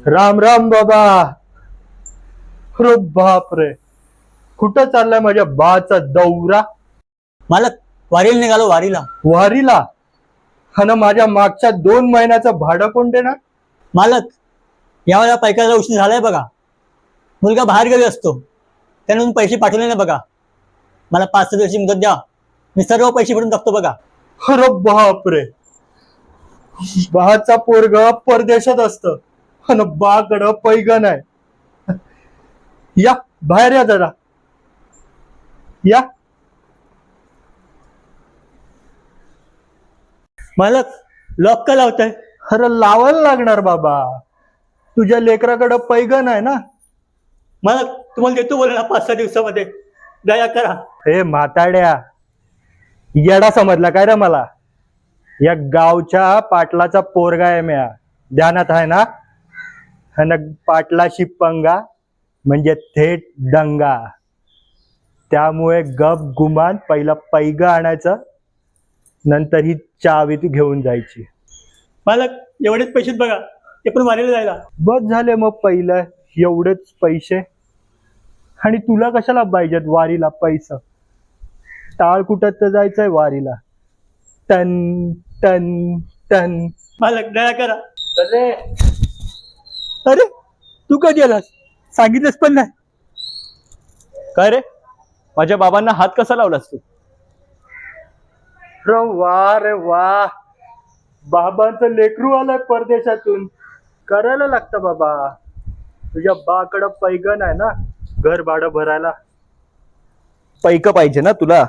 राम राम बाबा. अरे बाप रे, कुठं चाललाय माझ्या बाचा दौरा? मालक, वारीला निघालो वारीला. वारीला? हा ना, माझ्या मागच्या 2 महिन्याचं भाडं कोण देणार? मालक, यावेळेला पैशाचा उशीर झालाय बघा. मुलगा बाहेर गावी असतो, त्याने अजून पैसे पाठवले नाही बघा. मला 5-6 दिवसाची मुदत द्या, मी सर्व पैसे भरून टाकतो बघा. अरे बाप रे, बाचा पोरग परदेशात असतं आणि बाकडं पैगण आहे. या बाहेर या जरा, या. मालक, लॉक का लावताय? अरे लावायला लागणार बाबा, तुझ्या लेकराकडं पैगण आहे ना. मालक, तुम्हाला देतो बोला ना 5-6 दिवसामध्ये, दया करा. हे म्हाताड्या, येडा समजला काय रे मला? या गावच्या पाटलाचा पोरगा आहे म्या, ध्यानात आहे ना? आणि पाटलाशी पंगा म्हणजे थेट दंगा. त्यामुळे गप गुमान पहिला पैग आणायचं, नंतर ही चावी ती घेऊन जायची. मालक, एवढेच पैसेच बघा, ते पण वारीला जायला. बस झाले मग पहिलं एवढेच पैसे. आणि तुला कशाला पाहिजेत वारीला पैसा? टाळ कुठं तर जायचंय वारीला. टन टन टन. मालक, दया करा. अरे अरे, तू कधी आलास? सांगितलंच पण नाही. काय रे, माझ्या बाबांना हात कसा लावलास तू? वा रे वा, बाबांचं लेकरू आलंय परदेशातून, करायला लागतं बाबा. तुझ्या बाकडं पैगण आहे ना, घर भाडं भरायला. पैक पाहिजे ना तुला?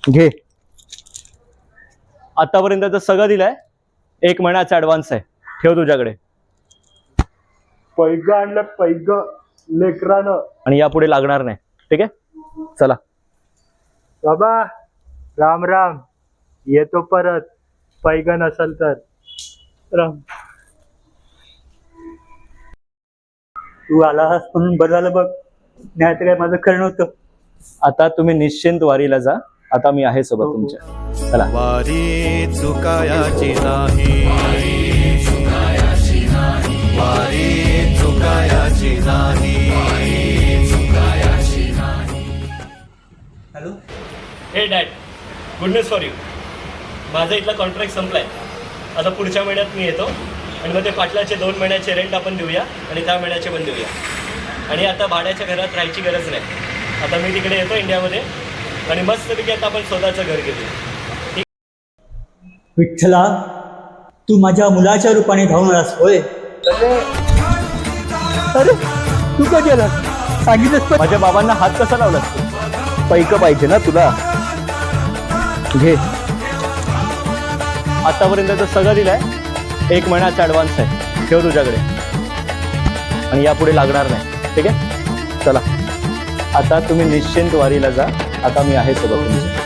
घे, आतापर्यंत सगळं दिलंय. 1 महिन्याचा ऍडव्हान्स आहे, ठेव तुझ्याकडे. पैग आणलं पैग लेकरानं. आणि यापुढे लागणार नाही, ठीक आहे? चला बाबा, राम राम. येतो परत, पैग नसल तर. राम, तू आलास म्हणून बरं झालं बघ, नाही तर काय माझं खरं नव्हतं. आता तुम्ही निश्चिंत वारीला जा, आता मी आहे सोबत तुमच्या. चला. वारी चुकायाची नाही, वारी चुकायाची नाही. हॅलो. हे dad, good news for you. माझा इथला कॉन्ट्रॅक्ट संपलाय. आता पुढच्या महिन्यात मी येतो आणि मग ते पाटलाचे 2 महिन्याचे रेंट आपण देऊया आणि त्या महिन्याचे पण देऊया. आणि आता भाड्याच्या घरात राहायची गरज नाही. आता मी तिकडे येतो इंडियामध्ये आणि मस्तपैकी आता आपण स्वतःचं घर घेऊया. विठ्ठला, तू माझ्या मुलाच्या रूपाने धावून आलास होय? अरे, तू कधी आलास? सांगितलंच पण. माझ्या बाबांना हात कसा लावलास तू? पैक पाहिजे ना तुला? घे, आतापर्यंत सगळं दिलंय. 1 महिन्याचा ऍडव्हान्स आहे, ठेव तुझ्याकडे. आणि यापुढे लागणार नाही, ठीक आहे? चला, आता तुम्ही निश्चिंत वारीला जा, आता मी आहे सोबत तुमच्या.